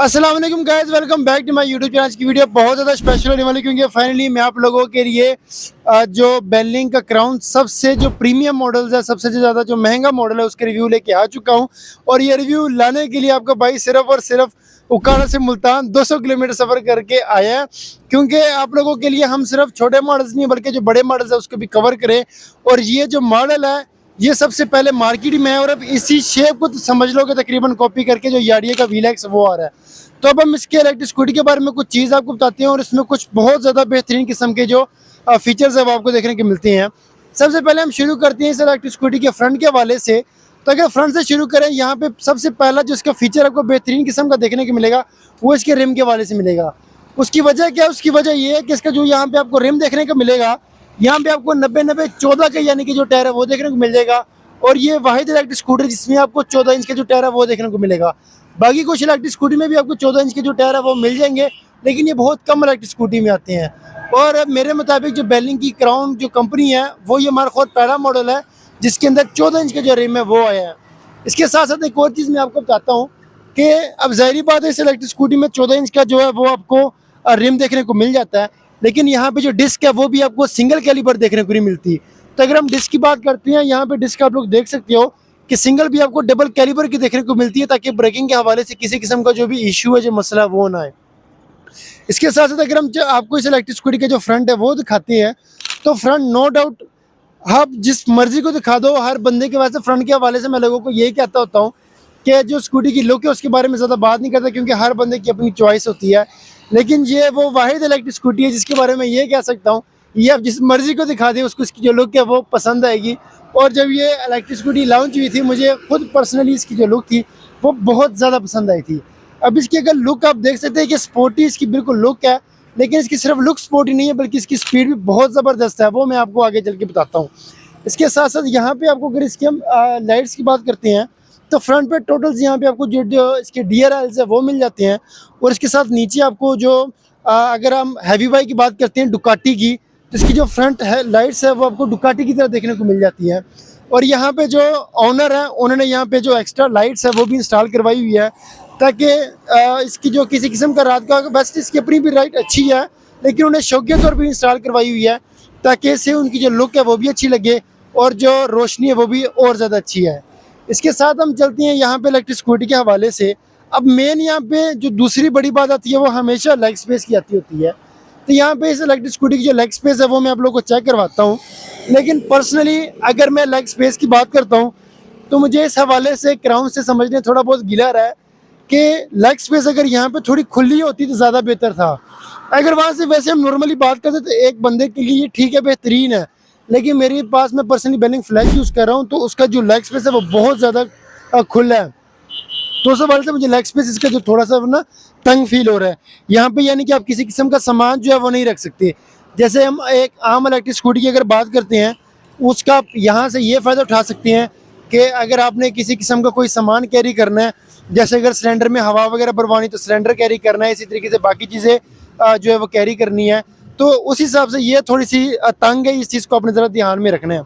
अस्सलाम वालेकुम guys, welcome back to my YouTube channel. आज की वीडियो बहुत ज़्यादा स्पेशल होने वाली क्योंकि फाइनली मैं आप लोगों के लिए जो बेनलिंग का क्राउन सबसे जो प्रीमियम मॉडल्स है, सबसे ज़्यादा जो महंगा मॉडल है उसके रिव्यू लेके आ चुका हूं। और ये रिव्यू लाने के लिए आपका भाई सिर्फ और सिर्फ उकाड़ा से मुल्तान 200 किलोमीटर सफ़र करके आया है, क्योंकि आप लोगों के लिए हम सिर्फ छोटे मॉडल्स नहीं बल्कि जो बड़े मॉडल्स है उसको भी कवर करें। और ये जो मॉडल है ये सबसे पहले मार्केट में है और अब इसी शेप को तो समझ लो कि तकरीबन कॉपी करके जो याडिया का वीलैक्स वो आ रहा है। तो अब हम इसके इलेक्ट्रिक स्कूटी के बारे में कुछ चीज़ आपको बताते हैं और इसमें कुछ बहुत ज़्यादा बेहतरीन किस्म के जो फीचर्स है वो आपको देखने के मिलते हैं। सबसे पहले हम शुरू करते हैं इस इलेक्ट्रिक स्कूटी के फ्रंट के हवाले से। तो अगर फ्रंट से शुरू करें, यहाँ पे सबसे पहला जो इसका फीचर आपको बेहतरीन किस्म का देखने को मिलेगा वो इसके रिम के हवाले से मिलेगा। उसकी वजह क्या है? उसकी वजह ये है कि इसका जो यहाँ पे आपको रिम देखने को मिलेगा, यहाँ पे आपको 90-90-14 के यानी कि जो टायर है वो देखने को मिल जाएगा। और ये वाहिद इलेक्ट्रिक स्कूटर जिसमें आपको 14 इंच के जो टायर है वो देखने को मिलेगा। बाकी कुछ इलेक्ट्रिक स्कूटी में भी आपको 14 इंच के जो टायर है वो मिल जाएंगे, लेकिन ये बहुत कम इलेक्ट्रिक स्कूटी में आते हैं। और मेरे मुताबिक जो बेनलिंग की क्राउन जो कंपनी है वो ये हमारा खुद पहला मॉडल है जिसके अंदर 14 इंच के जो रिम है वो आया है। इसके साथ साथ एक और चीज़ मैं आपको बताता हूँ कि अब ज़ाहिरी बात है इस इलेक्ट्रिक स्कूटी में 14 इंच का जो है वो आपको रिम देखने को मिल जाता है, लेकिन यहाँ पे जो डिस्क है वो भी आपको सिंगल कैलिबर देखने को नहीं मिलती। तो अगर हम डिस्क की बात करते हैं, यहाँ पे डिस्क आप लोग देख सकते हो कि सिंगल भी आपको डबल कैलिबर की देखने को मिलती है, ताकि ब्रेकिंग के हवाले से किसी किस्म का जो भी इशू है, जो मसला है वो ना आए। इसके साथ साथ अगर हम आपको इस इलेक्ट्रिक स्कूटी के जो फ्रंट है वो दिखाते हैं, तो फ्रंट नो डाउट आप जिस मर्जी को दिखा दो, हर बंदे के वैसे फ्रंट के हवाले से मैं लोगों को यही कहता होता हूँ कि जो स्कूटी की लुक है उसके बारे में ज़्यादा बात नहीं करता, क्योंकि हर बंदे की अपनी चॉइस होती है। लेकिन ये वो वाहिद इलेक्ट्रिक स्कूटी है जिसके बारे में ये कह सकता हूँ, ये आप जिस मर्जी को दिखा दें उसको इसकी जो लुक है वो पसंद आएगी। और जब ये इलेक्ट्रिक स्कूटी लॉन्च हुई थी, मुझे खुद पर्सनली इसकी जो लुक थी वो बहुत ज़्यादा पसंद आई थी। अब इसकी अगर लुक आप देख सकते हैं कि स्पोर्टी इसकी बिल्कुल लुक है, लेकिन इसकी सिर्फ लुक स्पोर्टी नहीं है बल्कि इसकी स्पीड भी बहुत ज़बरदस्त है, वो मैं आपको आगे चल के बताता हूँ। इसके साथ साथ यहाँ पे आपको अगर इसकी हम लाइट्स की बात करते हैं, तो फ्रंट पे टोटल्स यहाँ पे आपको जो इसके DRLs है वो मिल जाते हैं। और इसके साथ नीचे आपको जो अगर हम हैवी बाइक की बात करते हैं डुकाटी की, तो इसकी जो फ्रंट है लाइट्स है वो आपको डुकाटी की तरह देखने को मिल जाती है। और यहाँ पे जो ऑनर है उन्होंने यहाँ पे जो एक्स्ट्रा लाइट्स है वो भी इंस्टॉल करवाई हुई है, ताकि इसकी जो किसी किस्म का रात का बेस्ट इसकी अपनी भी लाइट अच्छी है, लेकिन उन्हें शौकिया तौर पर इंस्टॉल करवाई हुई है ताकि इससे उनकी जो लुक है वो भी अच्छी लगे और जो रोशनी है वो भी और ज़्यादा अच्छी है। इसके साथ हम चलते हैं यहाँ पे इलेक्ट्रिक स्कूटी के हवाले से। अब मेन यहाँ पे जो दूसरी बड़ी बात आती है वो हमेशा लेग स्पेस की आती होती है। तो यहाँ पे इस इलेक्ट्रिक स्कूटी की जो लेग स्पेस है वो मैं आप लोगों को चेक करवाता हूँ। लेकिन पर्सनली अगर मैं लेग स्पेस की बात करता हूँ तो मुझे इस हवाले से क्राउन से समझने थोड़ा बहुत गिला रहा है कि लेग स्पेस अगर यहाँ पे थोड़ी खुली होती तो ज़्यादा बेहतर था। अगर वहाँ से वैसे हम नॉर्मली बात करते तो एक बंदे के लिए ये ठीक है, बेहतरीन है, लेकिन मेरे पास मैं पर्सनली बेनलिंग फ्लैश यूज़ कर रहा हूँ तो उसका जो लेग स्पेस है वो बहुत ज़्यादा खुला है। तो उस हवाले से मुझे लेग स्पेस इसका जो थोड़ा सा ना तंग फील हो रहा है यहाँ पे, यानी कि आप किसी किस्म का सामान जो है वो नहीं रख सकते। जैसे हम एक आम इलेक्ट्रिक स्कूटी की अगर बात करते हैं, उसका आप यहाँ से ये फ़ायदा उठा सकते हैं कि अगर आपने किसी किस्म का कोई सामान कैरी करना है, जैसे अगर सिलेंडर में हवा वगैरह भरवानी तो सिलेंडर कैरी करना है, इसी तरीके से बाकी चीज़ें जो है वो कैरी करनी है, तो उस हिसाब से ये थोड़ी सी तंग है, इस चीज़ को अपने ज़रा ध्यान में रखना है।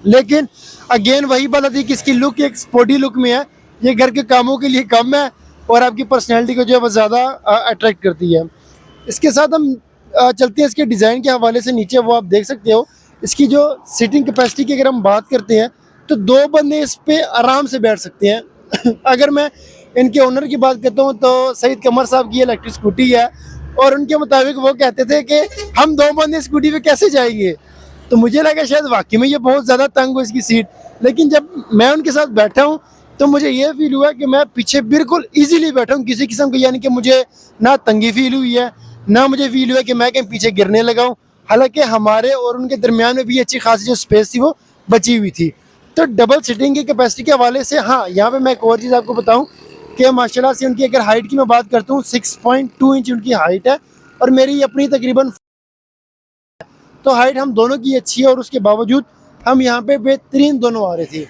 लेकिन अगेन वही बात आती है कि इसकी लुक एक स्पोर्टी लुक में है, ये घर के कामों के लिए कम है और आपकी पर्सनैलिटी को जो है वो ज़्यादा अट्रैक्ट करती है। इसके साथ हम चलते हैं इसके डिज़ाइन के हवाले से। नीचे वो आप देख सकते हो इसकी जो सीटिंग कैपेसिटी की अगर हम बात करते हैं तो 2 बंदे इस पर आराम से बैठ सकते हैं। अगर मैं इनके ओनर की बात करता हूँ तो सईद कमर साहब की इलेक्ट्रिक स्कूटी है और उनके मुताबिक वो कहते थे कि हम 2 बंदे स्कूटी पे कैसे जाएंगे। तो मुझे लगा शायद वाकई में ये बहुत ज़्यादा तंग हो इसकी सीट, लेकिन जब मैं उनके साथ बैठा हूँ तो मुझे ये फील हुआ कि मैं पीछे बिल्कुल इजीली बैठा हूँ किसी किस्म की, यानी कि मुझे ना तंगी फील हुई है ना मुझे फील हुआ कि मैं कहीं पीछे गिरने लगा हूँ। हालांकि हमारे और उनके दरमियान में भी अच्छी खासी जो स्पेस थी वो बची हुई थी। तो डबल सीटिंग की कैपेसिटी के हवाले से हाँ, यहाँ पे मैं एक और चीज़ आपको बताऊँ कि माशाल्लाह से उनकी अगर हाइट की मैं बात करता हूँ 6.2 इंच उनकी हाइट है और मेरी अपनी तकरीबन, तो हाइट हम दोनों की अच्छी है और उसके बावजूद हम यहाँ पे बेहतरीन दोनों आ रहे थे।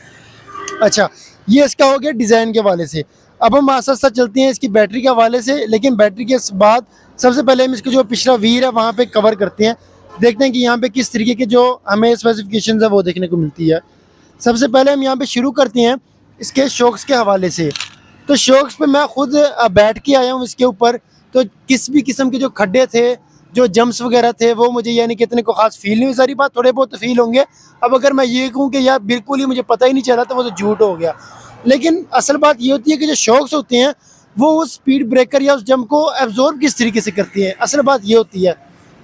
अच्छा, ये इसका हो गया डिज़ाइन के हवाले से। अब हम आस्ता आस्ता चलते हैं इसकी बैटरी के हवाले से, लेकिन बैटरी के बाद सबसे पहले हम इसका जो पिछला व्हील है वहाँ पे कवर करते हैं, देखते हैं कि यहाँ पे किस तरीके के जो हमें स्पेसिफिकेशंस है वो देखने को मिलती है। सबसे पहले हम यहाँ पे शुरू करते हैं इसके शॉक्स के हवाले से। तो शौक़ पे मैं खुद बैठ के आया हूँ इसके ऊपर, तो किस भी किस्म के जो खड्डे थे, जो जम्प्स वगैरह थे, वो मुझे यानी कि इतने को ख़ास फ़ील नहीं हुई। सारी बात थोड़े बहुत तो फ़ील होंगे। अब अगर मैं ये कहूँ कि यार बिल्कुल ही मुझे पता ही नहीं चला, तो वो तो झूठ हो गया। लेकिन असल बात ये होती है कि जो शॉक्स होते हैं वो उस स्पीड ब्रेकर या उस जंप को एब्जॉर्ब किस तरीके से करती हैं, असल बात ये होती है।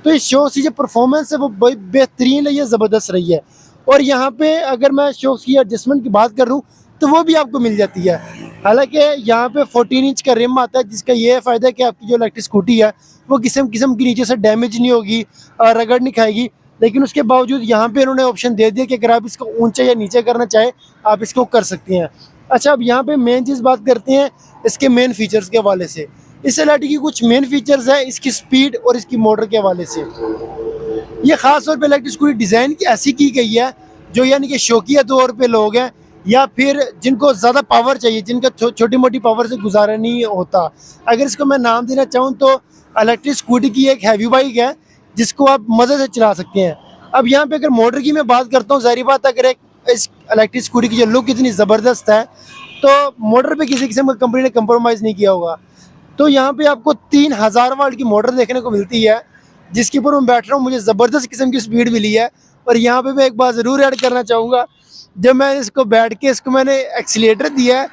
तो इस शॉक्स की जो परफॉर्मेंस है वो बेहतरीन रही है, ज़बरदस्त रही है। और यहाँ पे अगर मैं शॉक्स की एडजस्टमेंट की बात करूँ तो वो भी आपको मिल जाती है। हालांकि यहाँ पे 14 इंच का रिम आता है, जिसका ये फ़ायदा है कि आपकी जो इलेक्ट्रिक स्कूटी है वो किस्म किस्म की नीचे से डैमेज नहीं होगी, रगड़ नहीं खाएगी। लेकिन उसके बावजूद यहाँ पे इन्होंने ऑप्शन दे दिया कि अगर आप इसको ऊंचा या नीचे करना चाहें आप इसको कर सकते हैं। अच्छा, अब यहाँ पे मेन चीज़ बात करते हैं इसके मेन फीचर्स के हवाले से। इस एल की कुछ मेन फीचर्स है इसकी स्पीड और इसकी मोटर के हवाले से। ये ख़ास तौर पे इलेक्ट्रिक स्कूटी डिज़ाइन की ऐसी की गई है जो यानी कि शौकिया तौर पे लोग हैं या फिर जिनको ज़्यादा पावर चाहिए, जिनका छोटी मोटी पावर से गुजारा नहीं होता। अगर इसको मैं नाम देना चाहूँ तो इलेक्ट्रिक स्कूटी की एक हैवी बाइक है जिसको आप मज़े से चला सकते हैं। अब यहाँ पे अगर मोटर की मैं बात करता हूँ, ज़ाहिर बात अगर एक इस इलेक्ट्रिक स्कूटी की जो लुक इतनी ज़बरदस्त है तो मोटर पे किसी किस्म की कंपनी ने कंप्रोमाइज़ नहीं किया होगा। तो यहाँ पे आपको 3000 वाट की मोटर देखने को मिलती है जिसके ऊपर मैं बैठ रहा हूँ, मुझे ज़बरदस्त किस्म की स्पीड मिली है। और यहाँ पे मैं एक बात ज़रूर ऐड करना चाहूँगा, जब मैं इसको बैठ के इसको मैंने एक्सीलेटर दिया है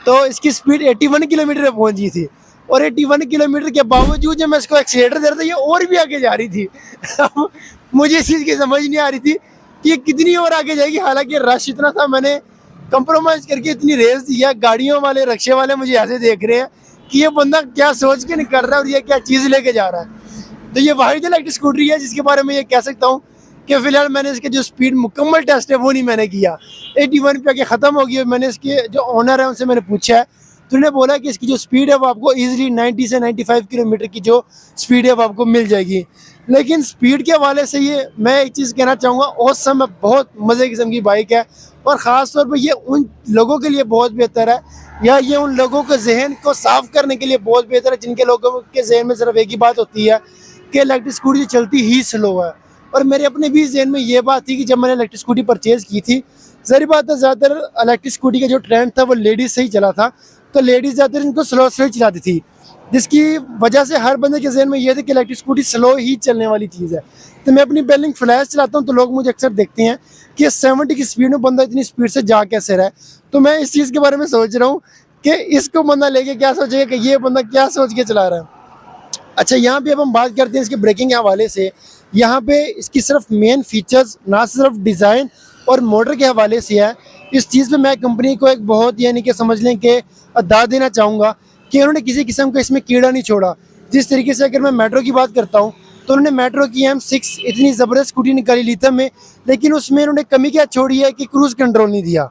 तो इसकी स्पीड 81 किलोमीटर पे पहुँची थी। और 81 किलोमीटर के बावजूद जब मैं इसको एक्सीलेटर दे रहा था ये और भी आगे जा रही थी। मुझे इस चीज़ की समझ नहीं आ रही थी कि ये कितनी और आगे जाएगी, हालांकि रश इतना था। मैंने कंप्रोमाइज़ करके इतनी रेस दी है, गाड़ियों वाले रिक्शे वाले मुझे ऐसे देख रहे हैं कि ये बंदा क्या सोच के निकल रहा है और ये क्या चीज़ लेके जा रहा है। तो ये वाहिद इलेक्ट्रिक स्कूटरी है जिसके बारे में ये कह सकता हूँ कि फ़िलहाल मैंने इसके जो स्पीड मुकम्मल टेस्ट है वो नहीं मैंने किया। 81 पे आके ख़त्म हो गई। मैंने इसके जो ओनर है उनसे मैंने पूछा है तो उन्होंने बोला कि इसकी जो स्पीड है वो आपको ईजिली 90 से 95 किलोमीटर की जो स्पीड है वो आपको मिल जाएगी। लेकिन स्पीड के हवाले से ये मैं एक चीज़ कहना चाहूँगा, औसम में बहुत मज़े किस्म की बाइक है और ख़ास तौर पर ये उन लोगों के लिए बहुत बेहतर है या ये उन लोगों के जहन को साफ़ करने के लिए बहुत बेहतर है जिनके लोगों के जहन में सिर्फ एक ही बात होती है कि इलेक्ट्रिक स्कूटी चलती ही स्लो है। और मेरे अपने भी जहन में ये बात थी कि जब मैंने इलेक्ट्रिक स्कूटी परचेज़ की थी, ज़ाहिर बात है ज़्यादातर इलेक्ट्रिक स्कूटी का जो ट्रेंड था वो लेडीज़ से ही चला था, तो लेडीज़ ज़्यादातर इनको स्लो स्लो ही चलाती थी, जिसकी वजह से हर बंदे के जहन में ये था कि इलेक्ट्रिक स्कूटी स्लो ही चलने वाली चीज़ है। तो मैं अपनी बेलिंग फ्लैश चलाता हूँ तो लोग मुझे अक्सर देखते हैं कि 70 की स्पीड में बंदा इतनी स्पीड से जा कैसे रहा है। तो मैं इस चीज़ के बारे में सोच रहा हूँ कि इसको बंदा लेके क्या सोचेगा कि ये बंदा क्या सोच के चला रहा है। अच्छा, यहाँ पे अब हम बात करते हैं इसके ब्रेकिंग के हवाले से। यहाँ पे इसकी सिर्फ मेन फीचर्स ना सिर्फ डिज़ाइन और मोटर के हवाले से है, इस चीज़ पे मैं कंपनी को एक बहुत यानी कि समझ लें कि दाद देना चाहूँगा कि उन्होंने किसी किस्म का इसमें कीड़ा नहीं छोड़ा। जिस तरीके से अगर मैं मेट्रो की बात करता हूँ तो उन्होंने मेट्रो की M6 इतनी ज़बरदस्त स्कूटी निकाली लीथम में, लेकिन उसमें उन्होंने कमी क्या छोड़ी है कि क्रूज़ कंट्रोल नहीं दिया।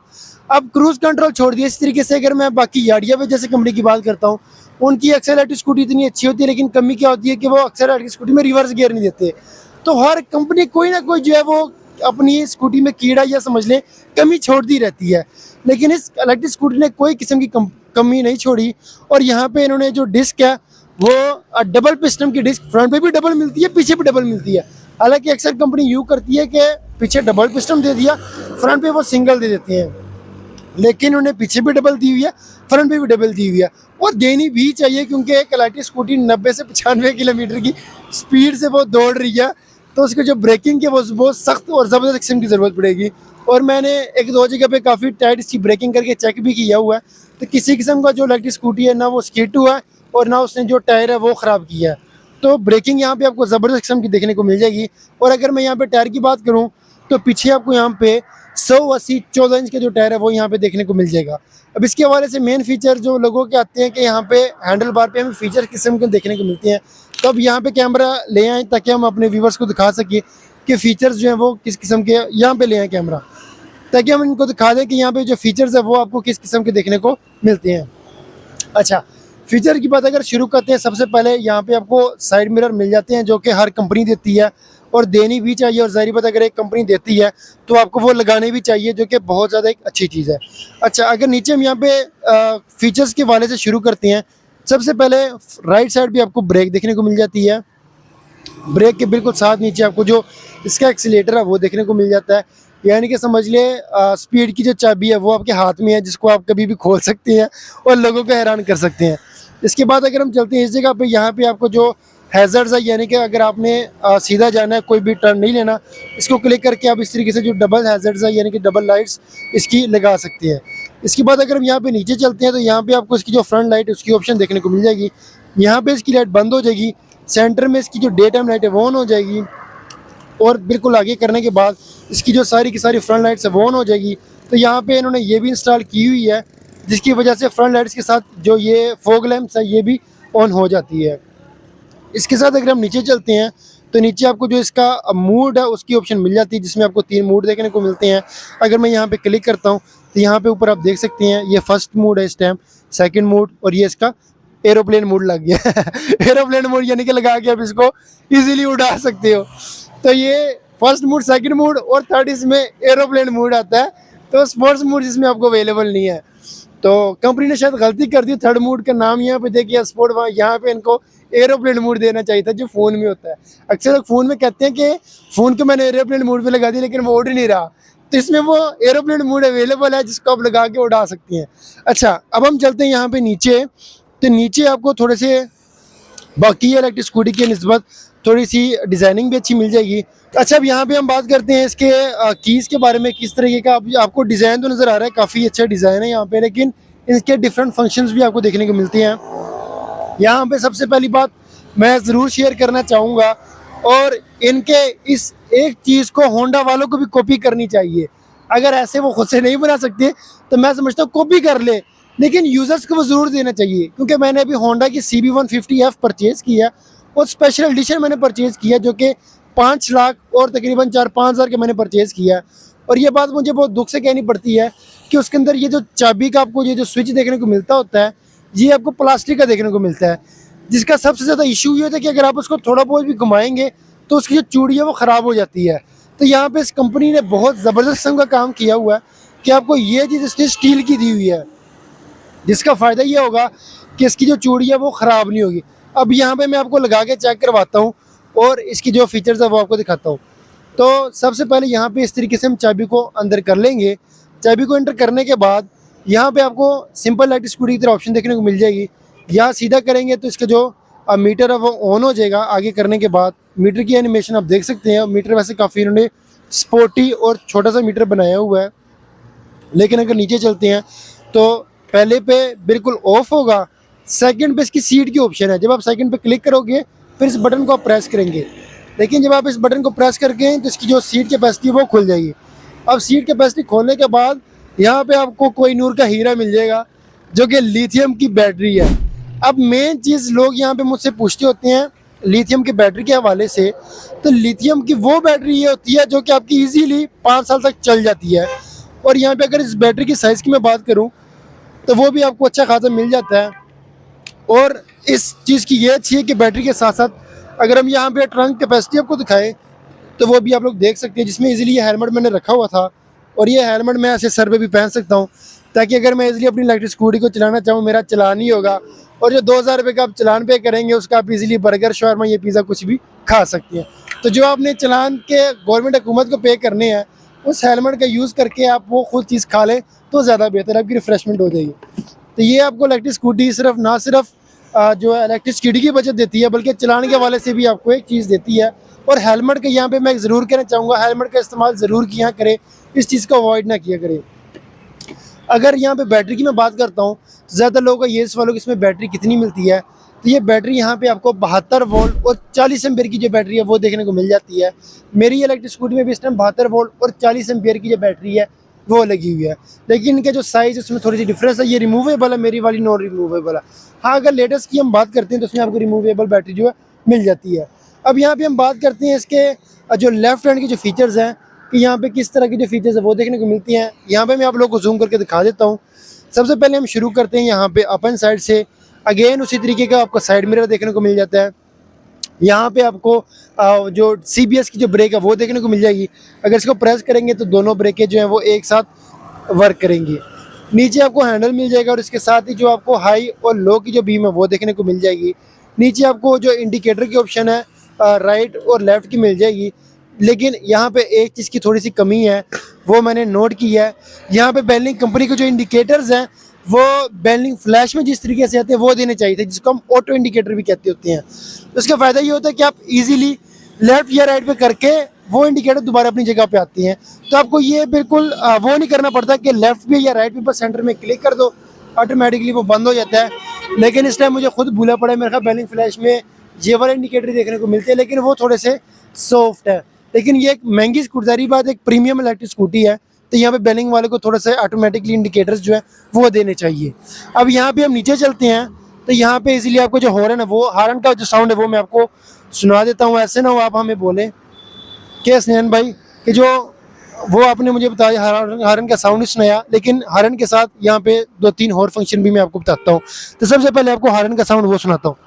अब क्रूज़ कंट्रोल छोड़ दिया। इस तरीके से अगर मैं बाकी याडिया वे जैसे कंपनी की बात करता हूँ, उनकी अक्सर इलेक्ट्रिक स्कूटी इतनी अच्छी होती है लेकिन कमी क्या होती है कि वो अक्सर इलेक्ट्रिक स्कूटी में रिवर्स गियर नहीं देते। तो हर कंपनी कोई ना कोई जो है वो अपनी स्कूटी में कीड़ा या समझ लें कमी छोड़ती रहती है, लेकिन इस इलेक्ट्रिक स्कूटी ने कोई किस्म की कमी नहीं छोड़ी। और यहाँ पे इन्होंने जो डिस्क है वो डबल पिस्टन की डिस्क, फ्रंट पे भी डबल मिलती है, पीछे भी डबल मिलती है। हालांकि अक्सर कंपनी यूँ करती है कि पीछे डबल पिस्टन दे दिया, फ्रंट पे वो सिंगल दे देते हैं, लेकिन उन्हें पीछे भी डबल दी हुई है, फ्रंट पे भी डबल दी हुई है। और देनी भी चाहिए क्योंकि एक इलेक्ट्रिक स्कूटी 90 से 95 किलोमीटर की स्पीड से वो दौड़ रही है, तो उसकी जो ब्रेकिंग है वो बहुत सख्त और ज़बरदस्त किस्म की ज़रूरत पड़ेगी। और मैंने एक दो जगह पे काफ़ी टाइट इसकी ब्रेकिंग करके चेक भी किया हुआ है, तो किसी किस्म का जो इलेक्ट्रिक स्कूटी है ना वो स्किड हुआ है और ना उसने जो टायर है वो ख़राब किया है। तो ब्रेकिंग यहाँ पे आपको ज़बरदस्त किस्म की देखने को मिल जाएगी। और अगर मैं यहाँ पे टायर की बात करूँ तो पीछे आपको यहाँ पे 180 14 इंच के जो टायर है वो यहाँ पे देखने को मिल जाएगा। अब इसके हवाले से मेन फीचर जो लोगों के आते हैं कि यहाँ पे हैंडल बार पे हमें फीचर किस्म के देखने को मिलते हैं, तो अब यहाँ पे कैमरा ले आएँ ताकि हम अपने व्यूवर्स को दिखा सकें कि फ़ीचर्स जो हैं वो किस किस्म के, यहाँ पे ले आएँ कैमरा ताकि हम इनको दिखा दें कि यहाँ पे जो फीचर्स है वो आपको किस किस्म के देखने को मिलते हैं। अच्छा, फीचर की बात अगर शुरू करते हैं, सबसे पहले यहाँ पे आपको साइड मिरर मिल जाते हैं जो कि हर कंपनी देती है और देनी भी चाहिए, और ज़ाहिर बात अगर एक कंपनी देती है तो आपको वो लगाने भी चाहिए, जो कि बहुत ज़्यादा एक अच्छी चीज़ है। अच्छा, अगर नीचे हम यहाँ पे फीचर्स के वाले से शुरू करते हैं, सबसे पहले राइट साइड भी आपको ब्रेक देखने को मिल जाती है। ब्रेक के बिल्कुल साथ नीचे आपको जो इसका एक्सीलेटर है वो देखने को मिल जाता है। यानी कि समझ ले स्पीड की जो चाबी है वो आपके हाथ में है, जिसको आप कभी भी खोल सकते हैं और लोगों को हैरान कर सकते हैं। इसके बाद अगर हम चलते हैं इस जगह पे, यहाँ पे आपको जो हैज़र्ड्स है, यानी कि अगर आपने सीधा जाना है, कोई भी टर्न नहीं लेना, इसको क्लिक करके आप इस तरीके से जो डबल हैज़र्ड्स है यानी कि डबल लाइट्स इसकी लगा सकते हैं। इसके बाद अगर हम यहाँ पे नीचे चलते हैं तो यहाँ पे आपको इसकी जो फ्रंट लाइट उसकी ऑप्शन देखने को मिल जाएगी। यहाँ पे इसकी लाइट बंद हो जाएगी, सेंटर में इसकी जो डे टाइम लाइट है वो ऑन हो जाएगी, और बिल्कुल आगे करने के बाद इसकी जो सारी की सारी फ्रंट लाइट्स है वो ऑन हो जाएगी। तो यहाँ पे इन्होंने ये भी इंस्टॉल की हुई है, जिसकी वजह से फ्रंट लाइट्स के साथ जो ये फॉग लैंप्स है ये भी ऑन हो जाती है। इसके साथ अगर हम नीचे चलते हैं तो नीचे आपको जो इसका मूड है उसकी ऑप्शन मिल जाती है, जिसमें आपको 3 मूड देखने को मिलते हैं। अगर मैं यहाँ पे क्लिक करता हूँ तो यहाँ पे ऊपर आप देख सकते हैं ये फर्स्ट मूड है इस टाइम, सेकंड मूड, और ये इसका एरोप्लेन मोड लग गया एरोप्लेन मोड यानी कि लगा के आप इसको इजीली उड़ा सकते हो। तो ये फर्स्ट मूड, सेकंड मूड और थर्ड इसमें एरोप्लेन मोड आता है। तो स्पोर्ट्स मोड इसमें आपको अवेलेबल नहीं है, तो कंपनी ने शायद गलती कर दी, थर्ड मोड का नाम यहाँ पे देखिए स्पोर्ट, वहाँ यहाँ पे इनको एरोप्लेन मोड देना चाहिए था जो फ़ोन में होता है। अक्सर लोग फ़ोन में कहते हैं कि फ़ोन को मैंने एरोप्लेन मोड पे लगा दिया लेकिन वो उड़ ही नहीं रहा, तो इसमें वो एरोप्लेन मोड अवेलेबल है जिसको आप लगा के उड़ा सकती हैं। अच्छा, अब हम चलते हैं यहाँ पे नीचे, तो नीचे आपको थोड़े से बाकी इलेक्ट्रिक स्कूटी की निस्बत थोड़ी सी डिज़ाइनिंग भी अच्छी मिल जाएगी। अच्छा, अब यहाँ पे हम बात करते हैं इसके कीज़ के बारे में, किस तरीके का आपको डिज़ाइन तो नज़र आ रहा है, काफ़ी अच्छा डिज़ाइन है यहाँ पे, लेकिन इसके डिफरेंट फंक्शंस भी आपको देखने को मिलते हैं। यहाँ पे सबसे पहली बात मैं ज़रूर शेयर करना चाहूँगा, और इनके इस एक चीज़ को होंडा वालों को भी कॉपी करनी चाहिए। अगर ऐसे वो खुद से नहीं बना सकते तो मैं समझता हूँ कॉपी कर ले, लेकिन यूज़र्स को वो ज़रूर देना चाहिए। क्योंकि मैंने अभी होंडा की CB150F परचेज़ की है, और स्पेशल एडिशन मैंने परचेज़ किया जो कि 5 लाख और तकरीबन 4-5 हज़ार के मैंने परचेज़ किया है। और ये बात मुझे बहुत दुख से कहनी पड़ती है कि उसके अंदर ये जो चाबी का आपको ये जो स्विच देखने को मिलता होता है, ये आपको प्लास्टिक का देखने को मिलता है, जिसका सबसे ज़्यादा इशू ये होता है कि अगर आप उसको थोड़ा बहुत भी घुमाएंगे तो उसकी जो चूड़ी है वो ख़राब हो जाती है। तो यहाँ पे इस कंपनी ने बहुत ज़बरदस्त किस्म का काम किया हुआ है कि आपको ये चीज़ इसने स्टील की दी हुई है, जिसका फ़ायदा ये होगा कि इसकी जो चूड़ी है वो ख़राब नहीं होगी। अब यहाँ पे मैं आपको लगा के चेक करवाता हूँ और इसकी जो फीचर्स है वो आपको दिखाता हूँ। तो सबसे पहले यहाँ पे इस तरीके से हम चाबी को अंदर कर लेंगे। चाबी को एंटर करने के बाद यहाँ पे आपको सिंपल लाइट स्कूटी की तरह ऑप्शन देखने को मिल जाएगी। यहाँ सीधा करेंगे तो इसका जो मीटर है वो ऑन हो जाएगा। आगे करने के बाद मीटर की एनिमेशन आप देख सकते हैं। मीटर वैसे काफ़ी इन्होंने स्पोर्टी और छोटा सा मीटर बनाया हुआ है, लेकिन अगर नीचे चलते हैं तो पहले पे बिल्कुल ऑफ होगा, सेकंड पे इसकी सीट की ऑप्शन है। जब आप सेकंड पे क्लिक करोगे फिर इस बटन को आप प्रेस करेंगे, लेकिन जब आप इस बटन को प्रेस करके तो इसकी जो सीट कैपेसिटी है वो खुल जाएगी। अब सीट कैपेसिटी खोलने के बाद यहाँ पे आपको कोई नूर का हीरा मिल जाएगा जो कि लिथियम की बैटरी है। अब मेन चीज़ लोग यहाँ पे मुझसे पूछते होते हैं लिथियम की बैटरी के हवाले से, तो लिथियम की वो बैटरी ये होती है जो कि आपकी इजीली 5 साल तक चल जाती है। और यहाँ पे अगर इस बैटरी की साइज़ की मैं बात करूँ तो वो भी आपको अच्छा खासा मिल जाता है। और इस चीज़ की ये अच्छी है कि बैटरी के साथ साथ अगर हम यहाँ पे ट्रंक कैपेसिटी आपको दिखाएं तो वो भी आप लोग देख सकते हैं, जिसमें इजीली ये हेलमेट मैंने रखा हुआ था, और ये हेलमेट मैं ऐसे सर पे भी पहन सकता हूँ, ताकि अगर मैं इजीली अपनी इलेक्ट्रिक स्कूटी को चलाना चाहूँ मेरा चलान ही होगा। और जो 2000 रुपये का आप चलान पे करेंगे उसका आप इजीली बर्गर, शवारमा, ये पिज़्ज़ा कुछ भी खा सकते हैं। तो जो आपने चलान के गवर्नमेंट हुकूमत को पे करने हैं उस हेलमेट का यूज़ करके आप वो खुद चीज़ खा लें तो ज़्यादा बेहतर, आपकी रिफ्रेशमेंट हो जाएगी। तो ये आपको इलेक्ट्रिक स्कूटी सिर्फ ना सिर्फ जो है इलेक्ट्रिसिटी की बचत देती है, बल्कि चलाने के हवाले से भी आपको एक चीज़ देती है। और हेलमेट का यहाँ पे मैं ज़रूर कहना चाहूँगा, हेलमेट का इस्तेमाल ज़रूर किया करें, इस चीज़ को अवॉइड ना किया करें। अगर यहाँ पे बैटरी की मैं बात करता हूँ, ज़्यादा लोगों का ये सवाल हो कि इसमें बैटरी कितनी मिलती है, तो ये बैटरी यहाँ पे आपको 72 वोल्ट और 40 एम्पियर की जो बैटरी है वो देखने को मिल जाती है। मेरी इलेक्ट्रिक स्कूटी में भी इस टाइम 72 वोल्ट और 40 एम्पियर की जो बैटरी है वो लगी हुई है, लेकिन इनके जो साइज़ है उसमें थोड़ी सी डिफरेंस है। ये रिमूवेबल है, मेरी वाली नॉन रिमूवेबल है। हाँ, अगर लेटेस्ट की हम बात करते हैं तो उसमें आपको रिमूवेबल बैटरी जो है मिल जाती है। अब यहाँ पे हम बात करते हैं इसके जो लेफ्ट हैंड के जो फीचर्स हैं कि यहाँ पे किस तरह की जो फीचर्स है वो देखने को मिलती हैं। यहाँ पे मैं आप लोगों को जूम करके दिखा देता हूँ। सबसे पहले हम शुरू करते हैं यहाँ पे अपन साइड से। अगेन उसी तरीके का आपको साइड मिरर देखने को मिल जाता है। यहाँ पे आपको जो CBS की जो ब्रेक है वो देखने को मिल जाएगी। अगर इसको प्रेस करेंगे तो दोनों ब्रेकें जो हैं वो एक साथ वर्क करेंगी। नीचे आपको हैंडल मिल जाएगा और इसके साथ ही जो आपको हाई और लो की जो बीम है वो देखने को मिल जाएगी। नीचे आपको जो इंडिकेटर की ऑप्शन है राइट और लेफ़्ट की मिल जाएगी। लेकिन यहाँ पे एक चीज़ की थोड़ी सी कमी है वो मैंने नोट किया है। यहाँ पे बेलिंग कंपनी के जो इंडिकेटर्स हैं वो बेलिंग फ्लैश में जिस तरीके से आते हैं वो देने चाहिए थे, जिसको हम ऑटो इंडिकेटर भी कहते होते हैं। उसका फ़ायदा ये होता है कि आप इजीली लेफ्ट या राइट पे करके वो इंडिकेटर दोबारा अपनी जगह पे आती हैं। तो आपको ये बिल्कुल वो नहीं करना पड़ता कि लेफ्ट पे या राइट पे बस सेंटर में क्लिक कर दो, ऑटोमेटिकली वो बंद हो जाता है। लेकिन इस टाइम मुझे खुद भूला पड़ा है, मेरे ख्याल बेलिंग फ्लैश में ये वाले इंडिकेटर देखने को मिलते हैं, लेकिन वो थोड़े से सॉफ्ट है। लेकिन ये एक महंगी स्कूटी बात, एक प्रीमियम इलेक्ट्रिक स्कूटी है, तो यहाँ पे बेलिंग वाले को थोड़ा सा ऑटोमेटिकली इंडिकेटर्स जो है वो देने चाहिए। अब यहाँ पे हम नीचे चलते हैं, तो यहाँ पे इसीलिए आपको जो हॉर्न है वो हॉर्न का जो साउंड है वो मैं आपको सुना देता हूँ। ऐसे ना हो आप हमें बोले कि स्नेहन भाई कि जो वो आपने मुझे बताया हॉर्न का साउंड ही सुनाया, लेकिन हॉर्न के साथ यहाँ पे 2-3 और फंक्शन भी मैं आपको बताता हूँ। तो सबसे पहले आपको हॉर्न का साउंड वो सुनाता हूँ।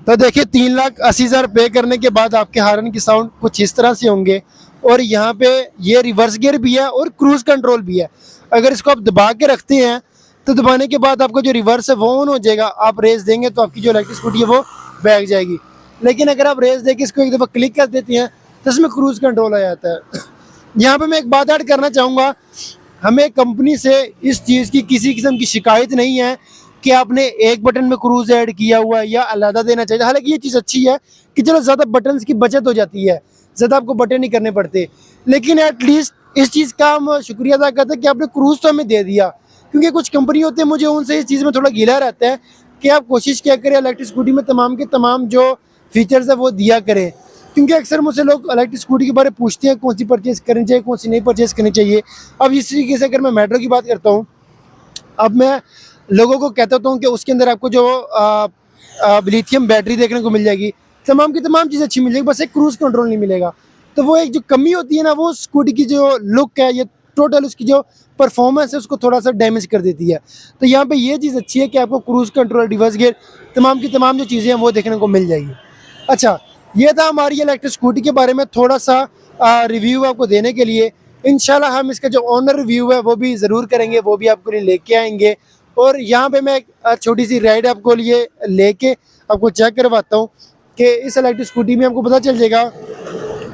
तो देखिए 3,80,000 पे करने के बाद आपके हॉर्न की साउंड कुछ इस तरह से होंगे। और यहाँ पे ये रिवर्स गियर भी है और क्रूज कंट्रोल भी है। अगर इसको आप दबा के रखते हैं तो दबाने के बाद आपका जो रिवर्स है वो ऑन हो जाएगा, आप रेस देंगे तो आपकी जो इलेक्ट्रिक स्कूटी है वो बैग जाएगी। लेकिन अगर आप रेस देके इसको एक दफ़ा क्लिक कर देते हैं तो इसमें क्रूज कंट्रोल आ जाता है। यहाँ पे मैं एक बात ऐड करना चाहूँगा, हमें कंपनी से इस चीज़ की किसी किस्म की शिकायत नहीं है कि आपने एक बटन में क्रूज ऐड किया हुआ है या अलहदा देना चाहिए। हालांकि ये चीज़ अच्छी है कि चलो ज़्यादा बटन्स की बचत हो जाती है, ज़्यादा आपको बटन नहीं करने पड़ते, लेकिन एटलीस्ट इस चीज़ का हम शुक्रिया अदा करते हैं कि आपने क्रूज तो हमें दे दिया। क्योंकि कुछ कंपनी होते हैं, मुझे उनसे इस चीज़ में थोड़ा गिला रहता है कि आप कोशिश क्या करें इलेक्ट्रिक स्कूटी में तमाम के तमाम जो फीचर्स है वो दिया करें। क्योंकि अक्सर मुझसे लोग इलेक्ट्रिक स्कूटी के बारे में पूछते हैं कौन सी परचेज़ करनी चाहिए, कौन सी नहीं परचेज़ करनी चाहिए। अब इस तरीके से अगर मैं मेट्रो की बात करता हूँ, अब मैं लोगों को कहता हूँ कि उसके अंदर आपको जो लिथियम बैटरी देखने को मिल जाएगी, तमाम की तमाम चीज़ें अच्छी मिल जाएगी, बस एक क्रूज़ कंट्रोल नहीं मिलेगा। तो वो एक जो कमी होती है ना, वो स्कूटी की जो लुक है या टोटल उसकी जो परफॉर्मेंस है उसको थोड़ा सा डैमेज कर देती है। तो यहाँ पे ये चीज़ अच्छी है कि आपको क्रूज़ कंट्रोल, रिवर्स गियर, तमाम की तमाम जो चीज़ें हैं वो देखने को मिल जाएगी। अच्छा, ये था हमारी इलेक्ट्रिक स्कूटी के बारे में थोड़ा सा रिव्यू आपको देने के लिए। इंशाल्लाह हम इसका जो ऑनर रिव्यू है वो भी ज़रूर करेंगे, वो भी आपको लिए लेके आएंगे। और यहाँ पे मैं एक छोटी सी राइड आपको लिए लेके आपको चेक करवाता हूँ कि इस इलेक्ट्रिक स्कूटी में आपको पता चल जाएगा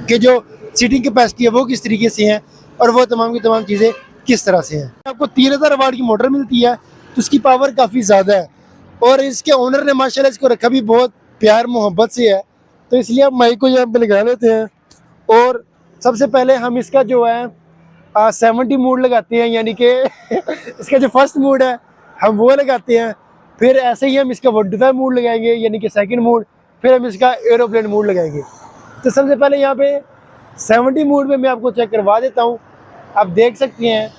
कि जो सीटिंग कैपेसिटी है वो किस तरीके से है और वो तमाम की तमाम चीज़ें किस तरह से हैं। आपको 3000 वाट की मोटर मिलती है, तो उसकी पावर काफ़ी ज़्यादा है। और इसके ओनर ने माशाल्लाह इसको रखा भी बहुत प्यार मोहब्बत से है, तो इसलिए आप माइक को यहाँ पे लगा लेते हैं। और सबसे पहले हम इसका जो है 70 मोड लगाते हैं, यानी कि इसका जो फर्स्ट मोड है हम वो लगाते हैं। फिर ऐसे ही हम इसका 125 मोड लगाएंगे, यानी कि सेकंड मोड। फिर हम इसका एरोप्लेन मोड लगाएंगे। तो सबसे पहले यहाँ पे 70 मोड में मैं आपको चेक करवा देता हूँ, आप देख सकते हैं।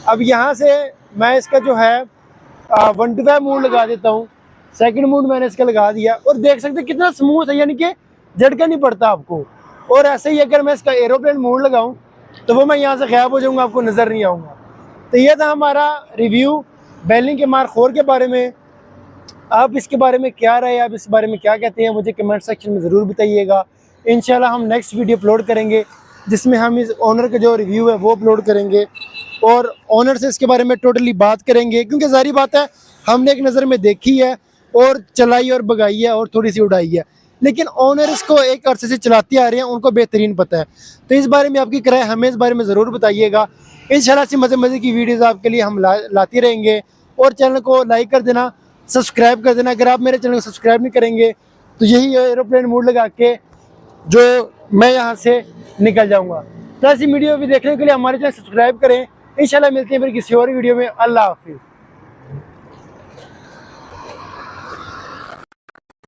अब यहाँ से मैं इसका जो है 125 मोड लगा देता हूँ, सेकंड मोड मैंने इसका लगा दिया और देख सकते हैं कितना स्मूथ है, यानी कि झटका नहीं पड़ता आपको। और ऐसे ही अगर मैं इसका एरोप्लेन मोड लगाऊँ तो वो मैं यहाँ से गायब हो जाऊँगा, आपको नज़र नहीं आऊँगा। तो ये था हमारा रिव्यू बेलिंग के मार्क IV के बारे में। आप इसके बारे में क्या राय, आप इस बारे में क्या कहते हैं, मुझे कमेंट सेक्शन में ज़रूर बताइएगा। इंशाल्लाह हम नेक्स्ट वीडियो अपलोड करेंगे जिसमें हम इस ओनर का जो रिव्यू है वो अपलोड करेंगे और ओनर से इसके बारे में टोटली बात करेंगे। क्योंकि ज़ाहिर बात है हमने एक नज़र में देखी है और चलाई और भगाई है और थोड़ी सी उड़ाई है, लेकिन ओनर इसको एक अरसे से चलाते आ रहे हैं, उनको बेहतरीन पता है। तो इस बारे में आपकी राय हमें इस बारे में ज़रूर बताइएगा। इंशाल्लाह से मज़े की वीडियोज़ आपके लिए हम लाते रहेंगे। और चैनल को लाइक कर देना, सब्सक्राइब कर देना। अगर आप मेरे चैनल को सब्सक्राइब नहीं करेंगे तो यही एरोप्लेन मोड लगा के जो मैं यहाँ से निकल जाऊँगा। तो ऐसी वीडियो भी देखने के लिए हमारे चैनल सब्सक्राइब करें। इंशाल्लाह मिलते हैं फिर किसी और वीडियो में। अल्लाह हाफिज़।